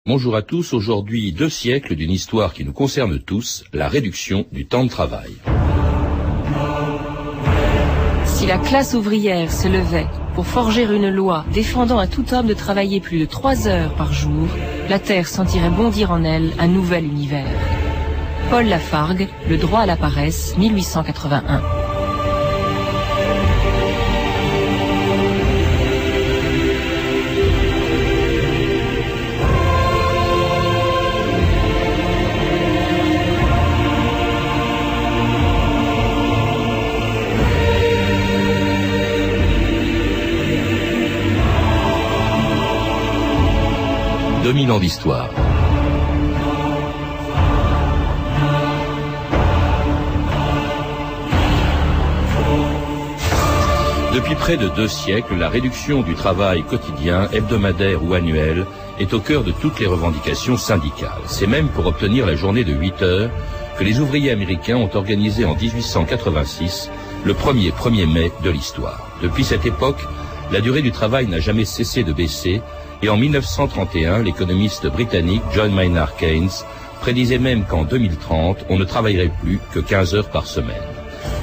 Bonjour à tous, aujourd'hui 2 siècles d'une histoire qui nous concerne tous, la réduction du temps de travail. Si la classe ouvrière se levait pour forger une loi défendant à tout homme de travailler plus de 3 heures par jour, la Terre sentirait bondir en elle un nouvel univers. Paul Lafargue, Le droit à la paresse, 1881. Ans d'histoire. Depuis près de 2 siècles, la réduction du travail quotidien, hebdomadaire ou annuel, est au cœur de toutes les revendications syndicales. C'est même pour obtenir la journée de 8 heures que les ouvriers américains ont organisé en 1886 le premier 1er mai de l'histoire. Depuis cette époque, la durée du travail n'a jamais cessé de baisser. Et en 1931, l'économiste britannique John Maynard Keynes prédisait même qu'en 2030, on ne travaillerait plus que 15 heures par semaine.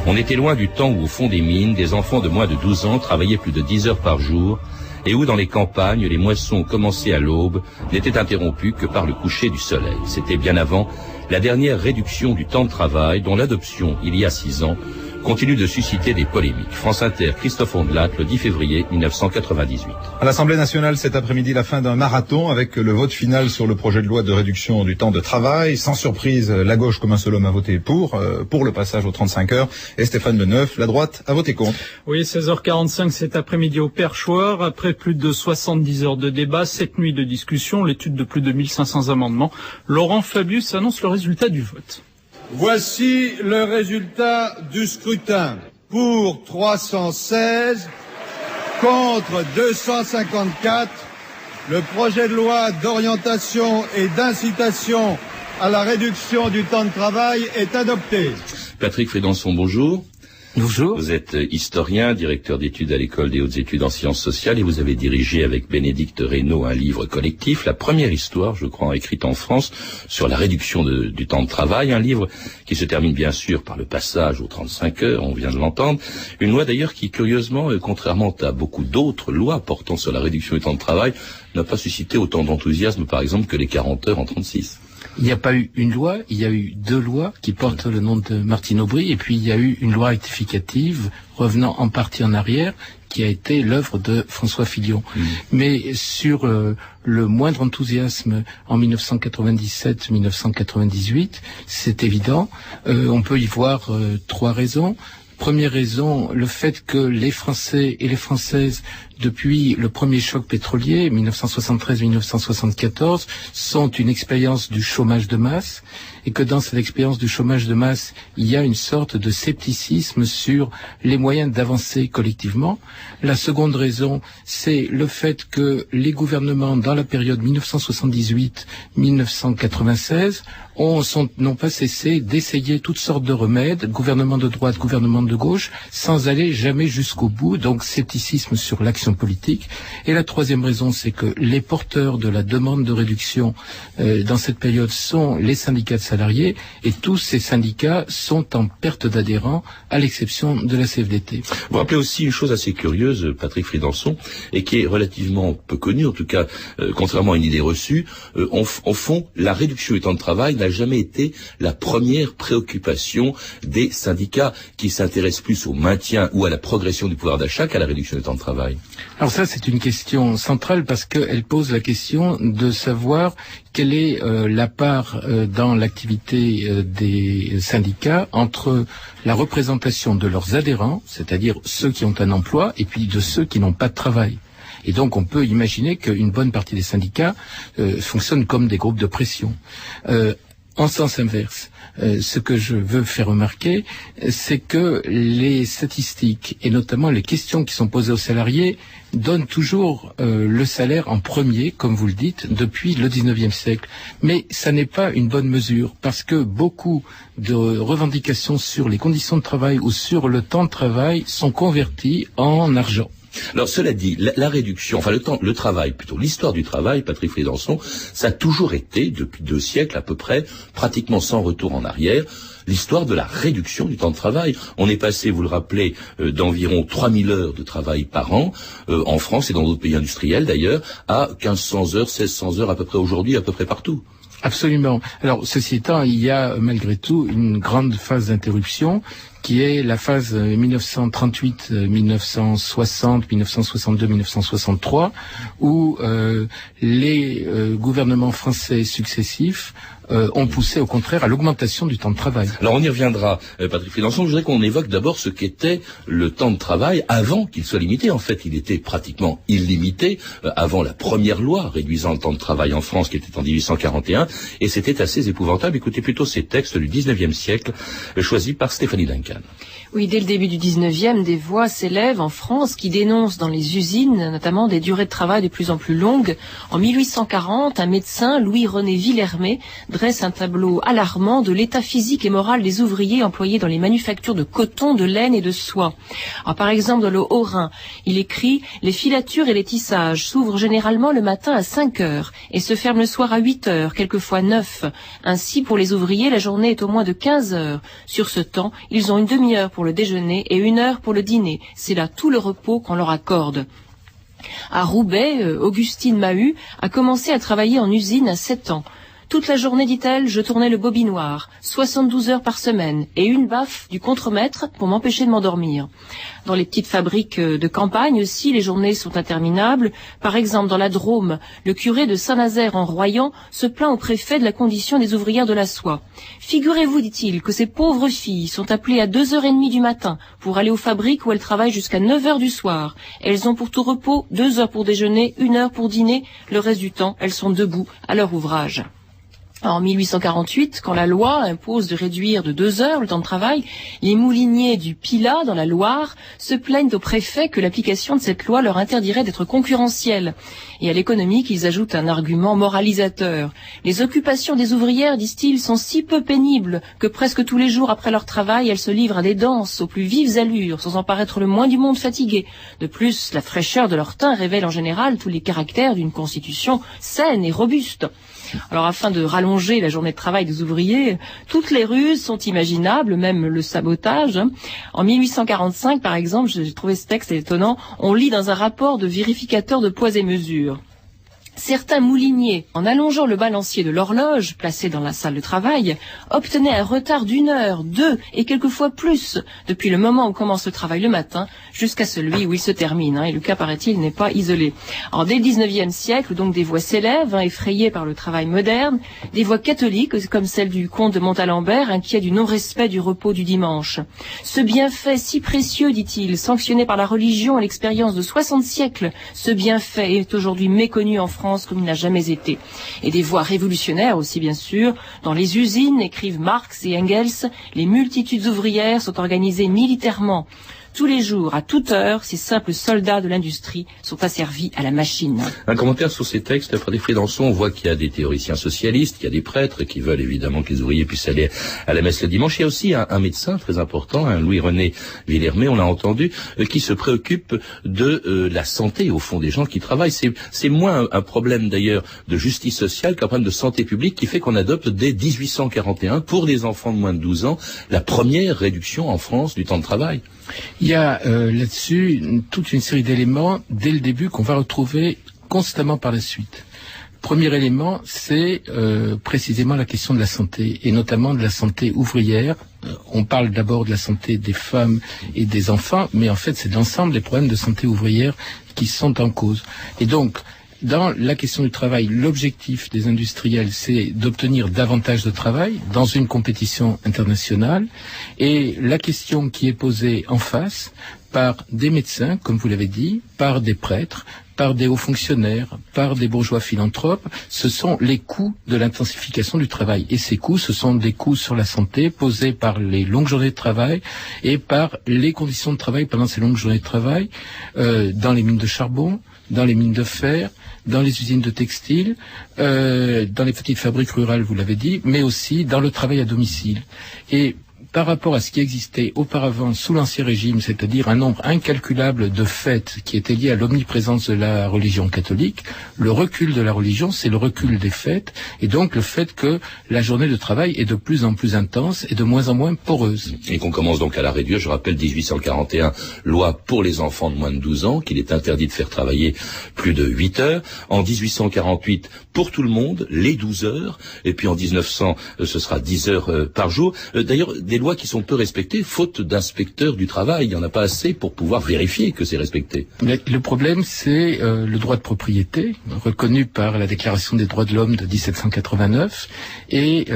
On était loin du temps où, au fond des mines, des enfants de moins de 12 ans travaillaient plus de 10 heures par jour et où, dans les campagnes, les moissons commencées à l'aube n'étaient interrompues que par le coucher du soleil. C'était bien avant la dernière réduction du temps de travail dont l'adoption, il y a 6 ans, continue de susciter des polémiques. France Inter, Christophe Ondelat, le 10 février 1998. À l'Assemblée nationale, cet après-midi, la fin d'un marathon avec le vote final sur le projet de loi de réduction du temps de travail. Sans surprise, la gauche comme un seul homme a voté pour le passage aux 35 heures. Et Stéphane Leneuf, la droite, a voté contre. Oui, 16h45 cet après-midi au perchoir. Après plus de 70 heures de débat, 7 nuits de discussion, l'étude de plus de 1500 amendements, Laurent Fabius annonce le résultat du vote. Voici le résultat du scrutin. Pour 316, contre 254, le projet de loi d'orientation et d'incitation à la réduction du temps de travail est adopté. Patrick Frédançon, bonjour. Bonjour. Vous êtes historien, directeur d'études à l'École des hautes études en sciences sociales et vous avez dirigé avec Bénédicte Reynaud un livre collectif, la première histoire, je crois, écrite en France sur la réduction du temps de travail, un livre qui se termine bien sûr par le passage aux 35 heures, on vient de l'entendre, une loi d'ailleurs qui, curieusement, contrairement à beaucoup d'autres lois portant sur la réduction du temps de travail, n'a pas suscité autant d'enthousiasme, par exemple, que les 40 heures en 36. Il n'y a pas eu une loi, il y a eu 2 lois qui portent le nom de Martine Aubry, et puis il y a eu une loi rectificative revenant en partie en arrière, qui a été l'œuvre de François Fillon. Mais sur le moindre enthousiasme en 1997-1998, c'est évident. On peut y voir 3 raisons. Première raison, le fait que les Français et les Françaises, depuis le premier choc pétrolier, 1973-1974, sont une expérience du chômage de masse, et que dans cette expérience du chômage de masse, il y a une sorte de scepticisme sur les moyens d'avancer collectivement. La seconde raison, c'est le fait que les gouvernements, dans la période 1978-1996, n'ont pas cessé d'essayer toutes sortes de remèdes, gouvernement de droite, gouvernement de gauche, sans aller jamais jusqu'au bout, donc scepticisme sur l'action politique. Et la troisième raison, c'est que les porteurs de la demande de réduction dans cette période sont les syndicats de salariés, et tous ces syndicats sont en perte d'adhérents, à l'exception de la CFDT. Vous rappelez aussi une chose assez curieuse, Patrick Frédançon, et qui est relativement peu connue, en tout cas, contrairement à une idée reçue, au fond, la réduction du temps de travail n'a jamais été la première préoccupation des syndicats qui s'intéressent plus au maintien ou à la progression du pouvoir d'achat qu'à la réduction du temps de travail. Alors ça, c'est une question centrale parce qu'elle pose la question de savoir quelle est la part dans l'activité des syndicats entre la représentation de leurs adhérents, c'est-à-dire ceux qui ont un emploi, et puis de ceux qui n'ont pas de travail. Et donc on peut imaginer qu'une bonne partie des syndicats fonctionnent comme des groupes de pression. En sens inverse, ce que je veux faire remarquer, c'est que les statistiques, et notamment les questions qui sont posées aux salariés, donnent toujours le salaire en premier, comme vous le dites, depuis le 19e siècle. Mais ça n'est pas une bonne mesure, parce que beaucoup de revendications sur les conditions de travail ou sur le temps de travail sont converties en argent. Alors cela dit, la réduction, enfin le travail plutôt, l'histoire du travail, Patrick Frédançon, ça a toujours été, depuis 2 siècles à peu près, pratiquement sans retour en arrière, l'histoire de la réduction du temps de travail. On est passé, vous le rappelez, d'environ 3000 heures de travail par an, en France et dans d'autres pays industriels d'ailleurs, à 1500 heures, 1600 heures à peu près aujourd'hui, à peu près partout. Absolument. Alors, ceci étant, il y a malgré tout une grande phase d'interruption qui est la phase 1938, 1960, 1962, 1963, où les gouvernements français successifs ont poussé au contraire à l'augmentation du temps de travail. Alors on y reviendra, Patrick Frédançon. Je voudrais qu'on évoque d'abord ce qu'était le temps de travail avant qu'il soit limité. En fait, il était pratiquement illimité avant la première loi réduisant le temps de travail en France, qui était en 1841, et c'était assez épouvantable. Écoutez plutôt ces textes du 19e siècle, choisis par Stéphanie Duncan. Oui, dès le début du 19e, des voix s'élèvent en France qui dénoncent dans les usines, notamment des durées de travail de plus en plus longues. En 1840, un médecin, Louis-René Villermé, dresse un tableau alarmant de l'état physique et moral des ouvriers employés dans les manufactures de coton, de laine et de soie. Alors, par exemple, dans le Haut-Rhin, il écrit « Les filatures et les tissages s'ouvrent généralement le matin à 5 heures et se ferment le soir à 8 heures, quelquefois 9. Ainsi, pour les ouvriers, la journée est au moins de 15 heures. Sur ce temps, ils ont une demi-heure pour le déjeuner et 1 heure pour le dîner. C'est là tout le repos qu'on leur accorde. » À Roubaix, Augustine Mahut a commencé à travailler en usine à 7 ans. Toute la journée, dit-elle, je tournais le bobinoir, 72 heures par semaine, et une baffe du contremaître pour m'empêcher de m'endormir. Dans les petites fabriques de campagne aussi, les journées sont interminables. Par exemple, dans la Drôme, le curé de Saint-Nazaire en Royan se plaint au préfet de la condition des ouvrières de la soie. Figurez-vous, dit-il, que ces pauvres filles sont appelées à 2h30 du matin pour aller aux fabriques où elles travaillent jusqu'à 9h du soir. Elles ont pour tout repos 2 heures pour déjeuner, 1 heure pour dîner. Le reste du temps, elles sont debout à leur ouvrage. En 1848, quand la loi impose de réduire de 2 heures le temps de travail, les mouliniers du Pilat, dans la Loire, se plaignent au préfet que l'application de cette loi leur interdirait d'être concurrentiels. Et à l'économique, ils ajoutent un argument moralisateur. Les occupations des ouvrières, disent-ils, sont si peu pénibles que presque tous les jours après leur travail, elles se livrent à des danses aux plus vives allures, sans en paraître le moins du monde fatiguées. De plus, la fraîcheur de leur teint révèle en général tous les caractères d'une constitution saine et robuste. Alors, afin de rallonger la journée de travail des ouvriers, toutes les ruses sont imaginables, même le sabotage. En 1845, par exemple, j'ai trouvé ce texte étonnant, on lit dans un rapport de vérificateur de poids et mesures. Certains mouliniers, en allongeant le balancier de l'horloge, placé dans la salle de travail, obtenaient un retard d'1 heure, 2 et quelquefois plus, depuis le moment où commence le travail le matin, jusqu'à celui où il se termine. Et le cas, paraît-il, n'est pas isolé. Alors, dès le 19e siècle, donc des voix s'élèvent, effrayées par le travail moderne, des voix catholiques, comme celle du comte de Montalembert, inquiet du non-respect du repos du dimanche. Ce bienfait si précieux, dit-il, sanctionné par la religion et l'expérience de 60 siècles, ce bienfait est aujourd'hui méconnu en France comme il n'a jamais été. Et des voix révolutionnaires aussi, bien sûr. Dans les usines, écrivent Marx et Engels, les multitudes ouvrières sont organisées militairement. Tous les jours, à toute heure, ces simples soldats de l'industrie sont asservis à la machine. Un commentaire sur ces textes, Frédéric Frédançon. On voit qu'il y a des théoriciens socialistes, qu'il y a des prêtres qui veulent évidemment que les ouvriers puissent aller à la messe le dimanche. Il y a aussi un médecin très important, un Louis-René Villermé, on l'a entendu, qui se préoccupe de la santé, au fond, des gens qui travaillent. C'est moins un problème d'ailleurs de justice sociale qu'un problème de santé publique qui fait qu'on adopte dès 1841, pour les enfants de moins de 12 ans, la première réduction en France du temps de travail. Il y a là-dessus toute une série d'éléments dès le début qu'on va retrouver constamment par la suite. Premier élément, c'est précisément la question de la santé, et notamment de la santé ouvrière. On parle d'abord de la santé des femmes et des enfants, mais en fait c'est l'ensemble des problèmes de santé ouvrière qui sont en cause. Et donc, dans la question du travail, l'objectif des industriels, c'est d'obtenir davantage de travail dans une compétition internationale. Et la question qui est posée en face par des médecins, comme vous l'avez dit, par des prêtres, par des hauts fonctionnaires, par des bourgeois philanthropes, ce sont les coûts de l'intensification du travail. Et ces coûts, ce sont des coûts sur la santé posés par les longues journées de travail et par les conditions de travail pendant ces longues journées de travail, dans les mines de charbon, dans les mines de fer, dans les usines de textile, dans les petites fabriques rurales, vous l'avez dit, mais aussi dans le travail à domicile. Et par rapport à ce qui existait auparavant sous l'Ancien Régime, c'est-à-dire un nombre incalculable de fêtes qui étaient liées à l'omniprésence de la religion catholique, le recul de la religion, c'est le recul des fêtes, et donc le fait que la journée de travail est de plus en plus intense et de moins en moins poreuse. Et qu'on commence donc à la réduire. Je rappelle 1841, loi pour les enfants de moins de 12 ans, qu'il est interdit de faire travailler plus de 8 heures. En 1848, pour tout le monde, les 12 heures. Et puis en 1900, ce sera 10 heures par jour. D'ailleurs, des lois qui sont peu respectées, faute d'inspecteurs du travail. Il n'y en a pas assez pour pouvoir vérifier que c'est respecté. Mais le problème, c'est le droit de propriété, reconnu par la Déclaration des droits de l'homme de 1789. Et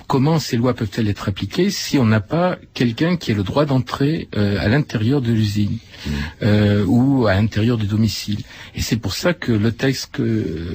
comment ces lois peuvent-elles être appliquées si on n'a pas quelqu'un qui ait le droit d'entrer à l'intérieur de l'usine ou à l'intérieur du domicile. Et c'est pour ça que le texte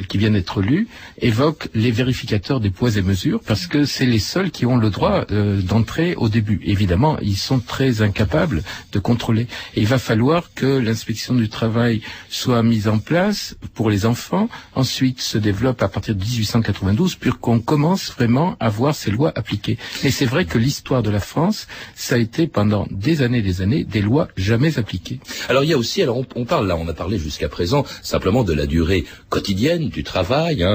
qui vient d'être lu évoque les vérificateurs des poids et mesures, parce que c'est les seuls qui ont le droit d'entrer au début. Évidemment, ils sont très incapables de contrôler. Et il va falloir que l'inspection du travail soit mise en place pour les enfants, ensuite se développe à partir de 1892, puis qu'on commence vraiment à voir ces lois appliquées. Mais c'est vrai que l'histoire de la France, ça a été pendant des années, des lois jamais appliquées. Alors il y a aussi, on parle là, on a parlé jusqu'à présent simplement de la durée quotidienne du travail,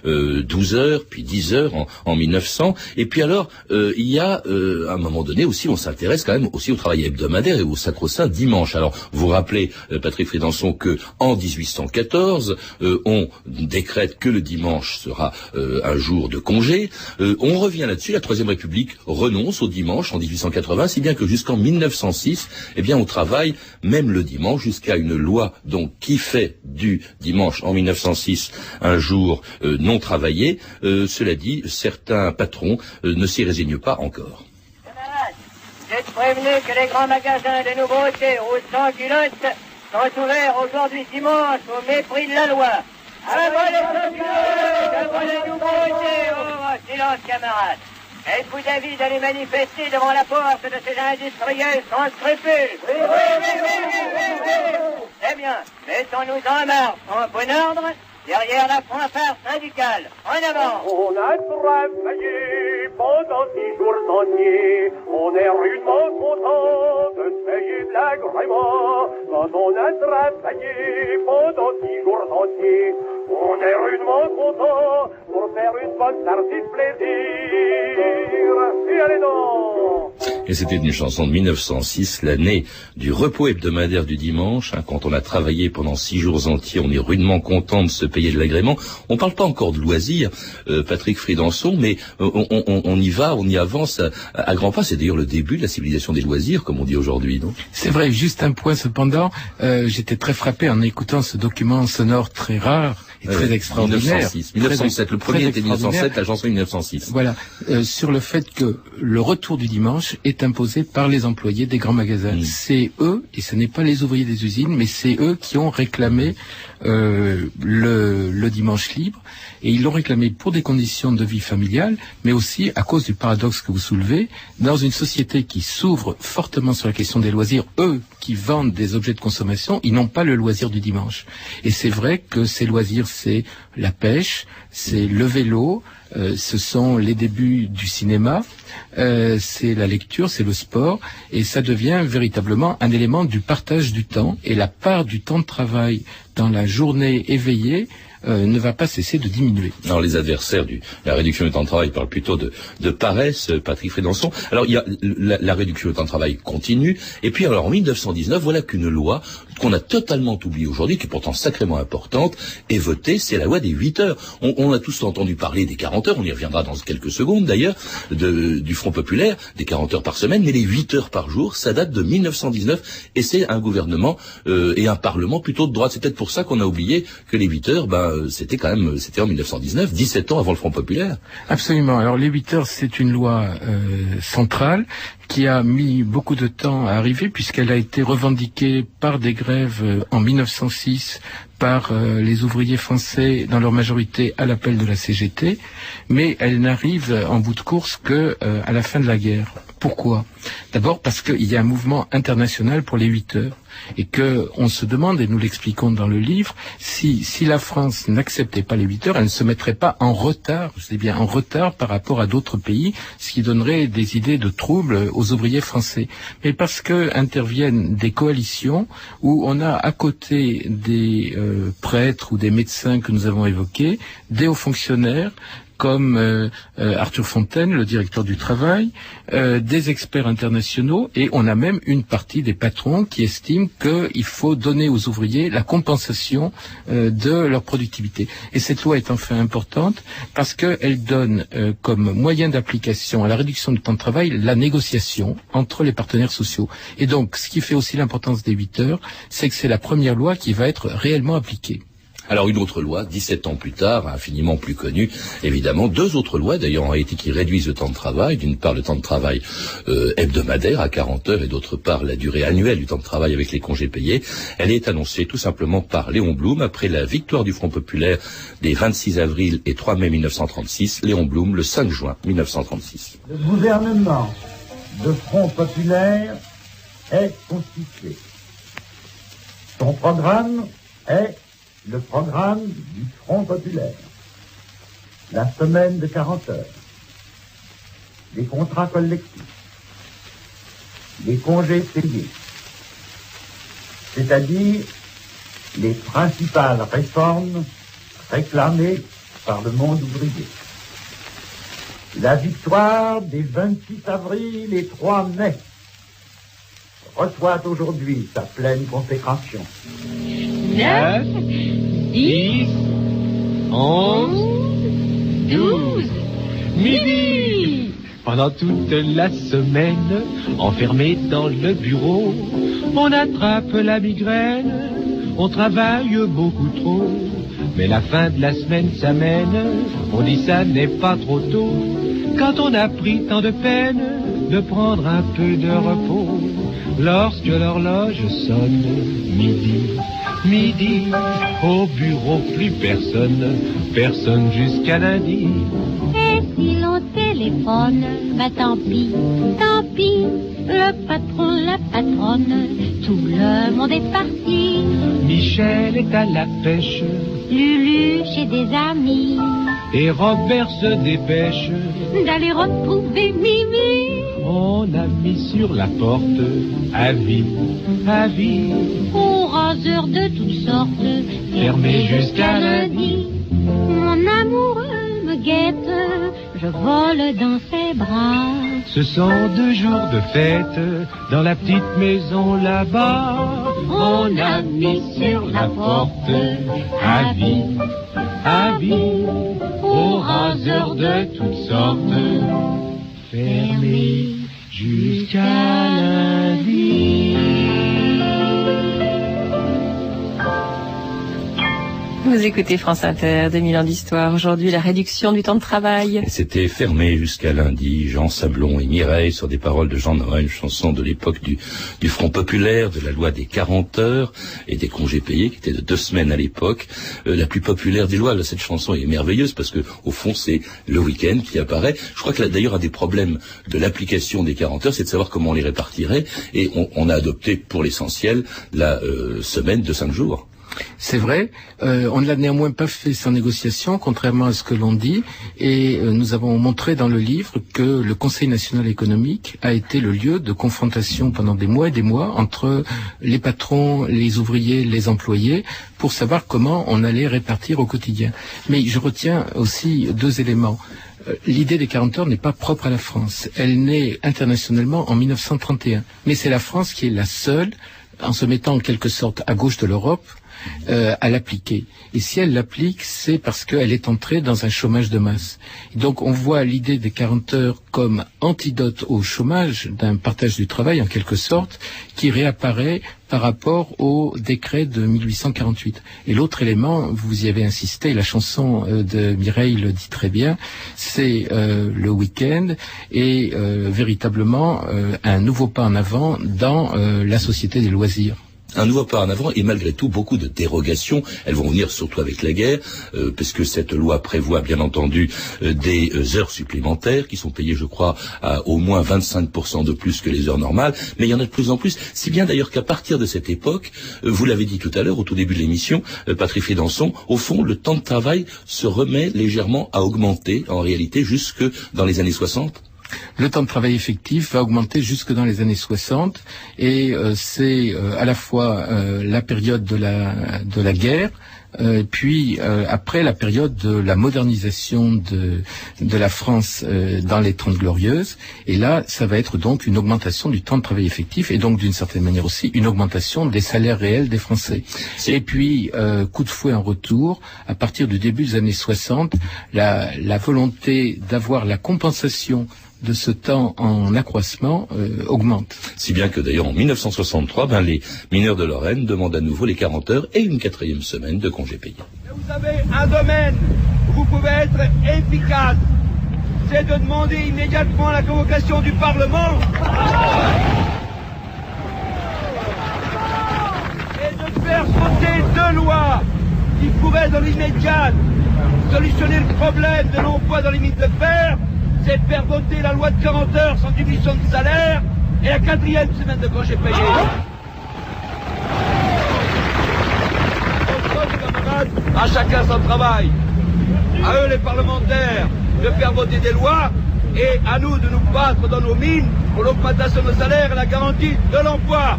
12 heures, puis 10 heures en 1900. Et puis alors, il y a à un moment donné aussi, on s'intéresse quand même aussi au travail hebdomadaire et au sacro-saint dimanche. Alors vous rappelez, Patrick Frédenson, que en 1814, on décrète que le dimanche sera un jour de congé. On revient là-dessus, la Troisième République renonce au dimanche en 1880, si bien que jusqu'en 1906, eh bien on travaille même le dimanche, jusqu'à une loi donc qui fait du dimanche en 1906 un jour non travaillé. Cela dit, certains patrons ne s'y résignent pas encore. Camarades, j'ai prévenu que les grands magasins de nouveautés aux 100 culottes sont ouverts aujourd'hui dimanche au mépris de la loi. Avant les 100 culottes, avant les nouveautés, silence camarades. Êtes-vous d'avis d'aller manifester devant la porte de ces industriels sans scrupules? Oui. Eh bien, mettons-nous en marche en bon ordre, derrière la fanfare syndicale. En avant! On a travaillé pendant 6 jours entiers. On est rudement content de se payer de l'agrément. Quand on a travaillé pendant 6 jours entiers, on est rudement content pour faire une bonne partie de plaisir. Et allez donc! Et c'était une chanson de 1906, l'année du repos hebdomadaire du dimanche. Quand on a travaillé pendant 6 jours entiers, on est rudement content de se payer de l'agrément. On parle pas encore de loisirs, Patrick Frédenson, mais on y va, on y avance à grands pas. C'est d'ailleurs le début de la civilisation des loisirs, comme on dit aujourd'hui, non? C'est vrai, juste un point cependant, j'étais très frappé en écoutant ce document sonore très rare et très extraordinaire. 1907, le premier était 1907, la chanson 1906. Voilà, sur le fait que le retour du dimanche est imposé par les employés des grands magasins. C'est eux, et ce n'est pas les ouvriers des usines, mais c'est eux qui ont réclamé le dimanche libre, et ils l'ont réclamé pour des conditions de vie familiale, mais aussi à cause du paradoxe que vous soulevez, dans une société qui s'ouvre fortement sur la question des loisirs, eux qui vendent des objets de consommation, ils n'ont pas le loisir du dimanche. Et c'est vrai que ces loisirs, c'est la pêche, c'est le vélo, ce sont les débuts du cinéma, c'est la lecture, c'est le sport, et ça devient véritablement un élément du partage du temps, et la part du temps de travail dans la journée éveillée ne va pas cesser de diminuer. Alors les adversaires de la réduction du temps de travail parlent plutôt de paresse, Patrick Frédenson. Alors il y a la réduction du temps de travail continue, et puis alors en 1919, voilà qu'une loi qu'on a totalement oubliée aujourd'hui, qui est pourtant sacrément importante, est votée, c'est la loi des 8 heures. On a tous entendu parler des 40 heures, on y reviendra dans quelques secondes d'ailleurs, du Front populaire, des 40 heures par semaine, mais les 8 heures par jour, ça date de 1919, et c'est un gouvernement et un parlement plutôt de droite. C'est peut-être pour ça qu'on a oublié que les 8 heures, c'était en 1919, 17 ans avant le Front populaire. Absolument. Alors les 8 heures, c'est une loi centrale qui a mis beaucoup de temps à arriver, puisqu'elle a été revendiquée par des grèves en 1906 par les ouvriers français dans leur majorité à l'appel de la CGT, mais elle n'arrive en bout de course que à la fin de la guerre. Pourquoi ? D'abord parce qu'il y a un mouvement international pour les 8 heures et que on se demande, et nous l'expliquons dans le livre, si la France n'acceptait pas les 8 heures, elle ne se mettrait pas en retard, je dis bien en retard par rapport à d'autres pays, ce qui donnerait des idées de troubles aux ouvriers français. Mais parce que interviennent des coalitions où on a à côté des prêtres ou des médecins que nous avons évoqués, des hauts fonctionnaires, comme Arthur Fontaine, le directeur du travail, des experts internationaux, et on a même une partie des patrons qui estiment qu'il faut donner aux ouvriers la compensation de leur productivité. Et cette loi est enfin importante parce qu'elle donne comme moyen d'application à la réduction du temps de travail la négociation entre les partenaires sociaux. Et donc, ce qui fait aussi l'importance des 8 heures, c'est que c'est la première loi qui va être réellement appliquée. Alors une autre loi, 17 ans plus tard, infiniment plus connue, évidemment, 2 autres lois d'ailleurs en Haïti qui réduisent le temps de travail, d'une part le temps de travail hebdomadaire à 40 heures et d'autre part la durée annuelle du temps de travail avec les congés payés. Elle est annoncée tout simplement par Léon Blum après la victoire du Front populaire des 26 avril et 3 mai 1936, Léon Blum le 5 juin 1936. Le gouvernement de Front populaire est constitué. Son programme est le programme du Front populaire, la semaine de 40 heures, les contrats collectifs, les congés payés, c'est-à-dire les principales réformes réclamées par le monde ouvrier. La victoire des 26 avril et 3 mai reçoit aujourd'hui sa pleine consécration. 9, 10, 11, 12, midi. Pendant toute la semaine, enfermé dans le bureau, on attrape la migraine, on travaille beaucoup trop. Mais la fin de la semaine s'amène, on dit ça n'est pas trop tôt. Quand on a pris tant de peine de prendre un peu de repos, lorsque l'horloge sonne, midi, midi, au bureau plus personne, personne jusqu'à lundi. Et si l'on téléphone, bah tant pis, le patron, la patronne, tout le monde est parti. Michel est à la pêche, Lulu chez des amis, et Robert se dépêche d'aller retrouver Mimi. On a mis sur la porte, avis, avis, aux raseurs de toutes sortes, fermé jusqu'à lundi. Mon amoureux me guette, je vole dans ses bras. Ce sont 2 jours de fête dans la petite maison là-bas. On a mis sur la porte, avis, avis, aux raseurs de toutes sortes, fermé jusqu'à lundi. Vous écoutez France Inter, 2000 ans d'histoire. Aujourd'hui, la réduction du temps de travail. Et c'était fermé jusqu'à lundi. Jean Sablon et Mireille sur des paroles de Jean Noël, chanson de l'époque du Front populaire, de la loi des 40 heures et des congés payés qui étaient de 2 semaines à l'époque. La plus populaire des lois. Là, cette chanson est merveilleuse parce que au fond, c'est le week-end qui apparaît. Je crois que là, d'ailleurs, un des problèmes de l'application des 40 heures, c'est de savoir comment on les répartirait. Et on a adopté pour l'essentiel la semaine de 5 jours. C'est vrai, on ne l'a néanmoins pas fait sans négociation, contrairement à ce que l'on dit, et nous avons montré dans le livre que le Conseil national économique a été le lieu de confrontation pendant des mois et des mois entre les patrons, les ouvriers, les employés, pour savoir comment on allait répartir au quotidien. Mais je retiens aussi 2 éléments. L'idée des 40 heures n'est pas propre à la France. Elle naît internationalement en 1931. Mais c'est la France qui est la seule, en se mettant en quelque sorte à gauche de l'Europe, à l'appliquer. Et si elle l'applique, c'est parce qu'elle est entrée dans un chômage de masse. Et donc on voit l'idée des 40 heures comme antidote au chômage, d'un partage du travail en quelque sorte, qui réapparaît par rapport au décret de 1848. Et l'autre élément, vous y avez insisté, la chanson de Mireille le dit très bien, c'est le week-end et véritablement un nouveau pas en avant dans la société des loisirs. Un nouveau pas en avant et malgré tout beaucoup de dérogations. Elles vont venir surtout avec la guerre, parce que cette loi prévoit bien entendu des heures supplémentaires qui sont payées, je crois, à au moins 25% de plus que les heures normales. Mais il y en a de plus en plus. Si bien d'ailleurs qu'à partir de cette époque, vous l'avez dit tout à l'heure au tout début de l'émission, Patrick Frédançon, au fond, le temps de travail se remet légèrement à augmenter en réalité jusque dans les années 60. Le temps de travail effectif va augmenter jusque dans les années 60 et c'est à la fois la période de la guerre, puis après la période de la modernisation de la France dans les 30 glorieuses, et là ça va être donc une augmentation du temps de travail effectif et donc d'une certaine manière aussi une augmentation des salaires réels des Français. Et puis coup de fouet en retour, à partir du début des années 60, la volonté d'avoir la compensation de ce temps en accroissement augmente. Si bien que d'ailleurs en 1963, les mineurs de Lorraine demandent à nouveau les 40 heures et une 4e semaine de congés payés. Vous avez un domaine où vous pouvez être efficace, c'est de demander immédiatement la convocation du Parlement et de faire sauter 2 lois qui pourraient dans l'immédiat solutionner le problème de l'emploi dans les mines de fer. C'est de faire voter la loi de 40 heures sans diminution de salaire et la 4e semaine de congé payé. À chacun son travail. À eux les parlementaires de faire voter des lois et à nous de nous battre dans nos mines pour l'augmentation de nos salaires et la garantie de l'emploi.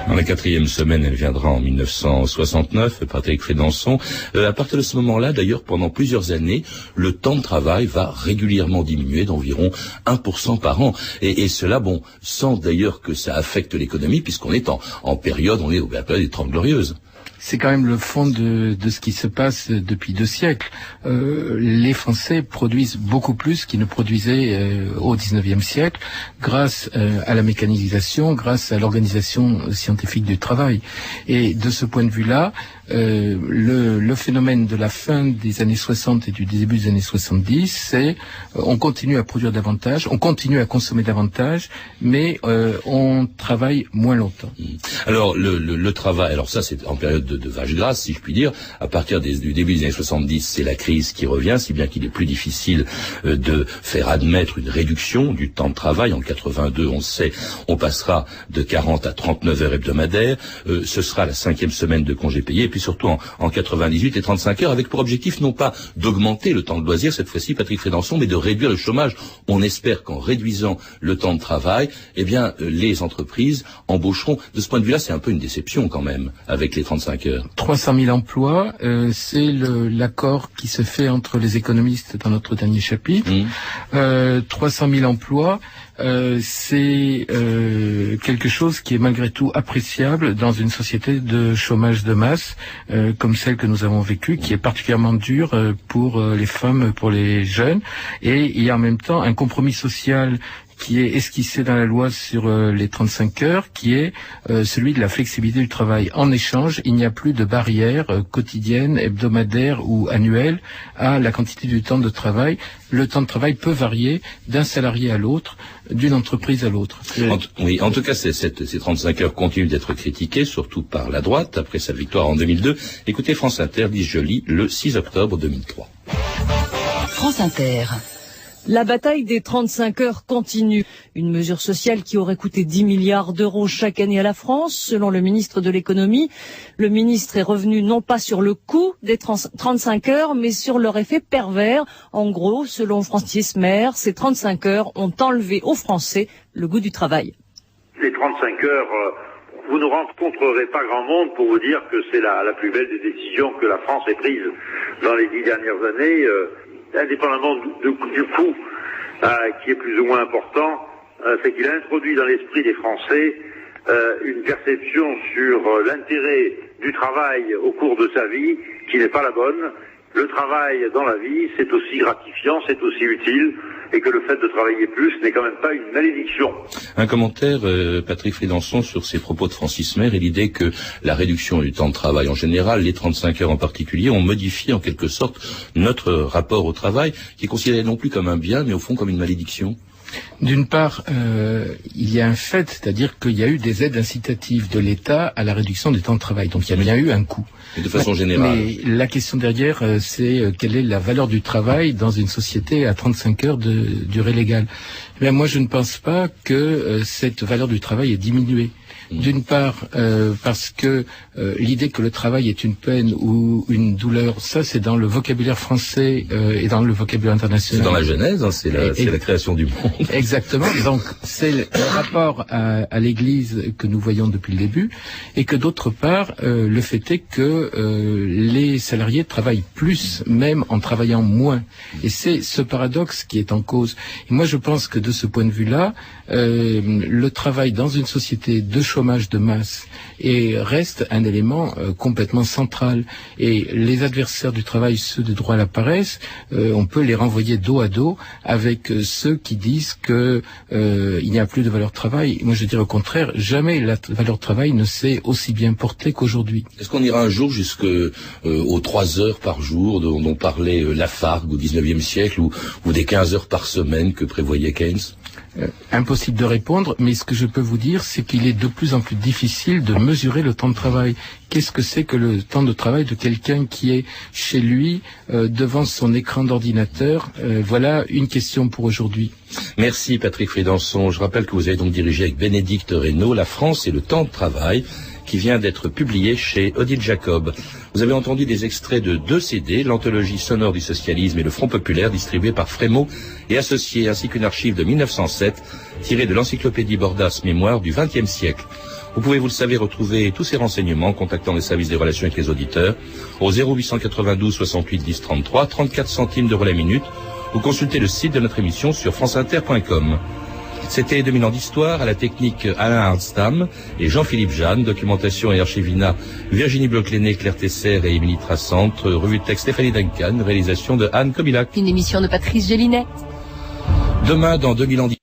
Dans la 4e semaine, elle viendra en 1969, Patrick Frédançon. À partir de ce moment-là, d'ailleurs, pendant plusieurs années, le temps de travail va régulièrement diminuer d'environ 1% par an. Et cela, sans d'ailleurs que ça affecte l'économie, puisqu'on est en période, on est à la période des 30 glorieuses. C'est quand même le fond de ce qui se passe depuis 2 siècles. Les Français produisent beaucoup plus qu'ils ne produisaient au XIXe siècle, grâce à la mécanisation, grâce à l'organisation scientifique du travail. Et de ce point de vue-là, le phénomène de la fin des années 60 et du début des années 70, c'est on continue à produire davantage, on continue à consommer davantage, mais on travaille moins longtemps. Alors le travail, alors ça c'est en période de vache grasse, si je puis dire. À partir du début des années 70, c'est la crise qui revient, si bien qu'il est plus difficile de faire admettre une réduction du temps de travail. En 82, on sait, on passera de 40 à 39 heures hebdomadaires. Ce sera la 5e semaine de congés payés. Et puis surtout en 98 et 35 heures, avec pour objectif non pas d'augmenter le temps de loisir, cette fois-ci, Patrick Frédançon, mais de réduire le chômage. On espère qu'en réduisant le temps de travail, les entreprises embaucheront. De ce point de vue-là, c'est un peu une déception quand même, avec les 35 heures. 300 000 emplois, c'est l'accord qui se fait entre les économistes dans notre dernier chapitre. 300 000 emplois, c'est quelque chose qui est malgré tout appréciable dans une société de chômage de masse comme celle que nous avons vécue, qui est particulièrement dure pour les femmes, pour les jeunes. Et il y a en même temps un compromis social qui est esquissé dans la loi sur les 35 heures, qui est celui de la flexibilité du travail. En échange, il n'y a plus de barrière quotidienne, hebdomadaire ou annuelle à la quantité du temps de travail. Le temps de travail peut varier d'un salarié à l'autre, d'une entreprise à l'autre. En tout cas, ces 35 heures continuent d'être critiquées, surtout par la droite, après sa victoire en 2002. Écoutez France Inter, dit Joly, le 6 octobre 2003. France Inter. La bataille des 35 heures continue. Une mesure sociale qui aurait coûté 10 milliards d'euros chaque année à la France, selon le ministre de l'économie. Le ministre est revenu non pas sur le coût des 35 heures, mais sur leur effet pervers. En gros, selon Francis Maire, ces 35 heures ont enlevé aux Français le goût du travail. Les 35 heures, vous ne rencontrerez pas grand monde pour vous dire que c'est la plus belle des décisions que la France ait prises dans les 10 dernières années. Indépendamment du coût qui est plus ou moins important, c'est qu'il a introduit dans l'esprit des Français une perception sur l'intérêt du travail au cours de sa vie qui n'est pas la bonne. Le travail dans la vie, c'est aussi gratifiant, c'est aussi utile, et que le fait de travailler plus n'est quand même pas une malédiction. Un commentaire, Patrick Frédançon, sur ces propos de Francis Maire et l'idée que la réduction du temps de travail en général, les 35 heures en particulier, ont modifié en quelque sorte notre rapport au travail, qui est considéré non plus comme un bien, mais au fond comme une malédiction. D'une part, il y a un fait, c'est-à-dire qu'il y a eu des aides incitatives de l'État à la réduction du temps de travail. Donc il y a bien eu un coût. Et de façon générale. Mais la question derrière, c'est quelle est la valeur du travail dans une société à 35 heures de durée légale. Eh bien, moi, je ne pense pas que cette valeur du travail ait diminué. D'une part, parce que l'idée que le travail est une peine ou une douleur, ça c'est dans le vocabulaire français et dans le vocabulaire international. C'est dans la Genèse, hein, c'est la création du monde. Exactement, donc c'est le rapport à l'Église que nous voyons depuis le début, et que d'autre part, le fait est que les salariés travaillent plus, même en travaillant moins. Et c'est ce paradoxe qui est en cause. Et moi je pense que de ce point de vue-là, le travail dans une société de chômage de masse reste un élément complètement central. Et les adversaires du travail, ceux de droit à la paresse, on peut les renvoyer dos à dos avec ceux qui disent que il n'y a plus de valeur travail. Moi je dirais au contraire, jamais la valeur travail ne s'est aussi bien portée qu'aujourd'hui. Est-ce qu'on ira un jour aux 3 heures par jour dont parlait Lafargue au XIXe siècle ou des 15 heures par semaine que prévoyait Keynes? Impossible de répondre, mais ce que je peux vous dire, c'est qu'il est de plus en plus difficile de mesurer le temps de travail. Qu'est-ce que c'est que le temps de travail de quelqu'un qui est chez lui, devant son écran d'ordinateur? Voilà une question pour aujourd'hui. Merci Patrick Fridanson. Je rappelle que vous avez donc dirigé avec Bénédicte Reynaud La France et le temps de travail, qui vient d'être publié chez Odile Jacob. Vous avez entendu des extraits de 2 CD, l'anthologie sonore du socialisme et le Front populaire, distribué par Frémaux et Associés, ainsi qu'une archive de 1907, tirée de l'encyclopédie Bordas Mémoire du XXe siècle. Vous pouvez, vous le savez, retrouver tous ces renseignements en contactant les services des relations avec les auditeurs au 0892 68 10 33, 34 centimes d'euros la minute, ou consulter le site de notre émission sur franceinter.com. C'était 2000 ans d'histoire, à la technique Alain Hardstam et Jean-Philippe Jeanne, documentation et archivina Virginie Bloch-Léné, Claire Tesser et Émilie Trassante, revue de texte Stéphanie Duncan, réalisation de Anne Kobilac. Une émission de Patrice Gélinet. Demain, dans 2000 ans d'histoire.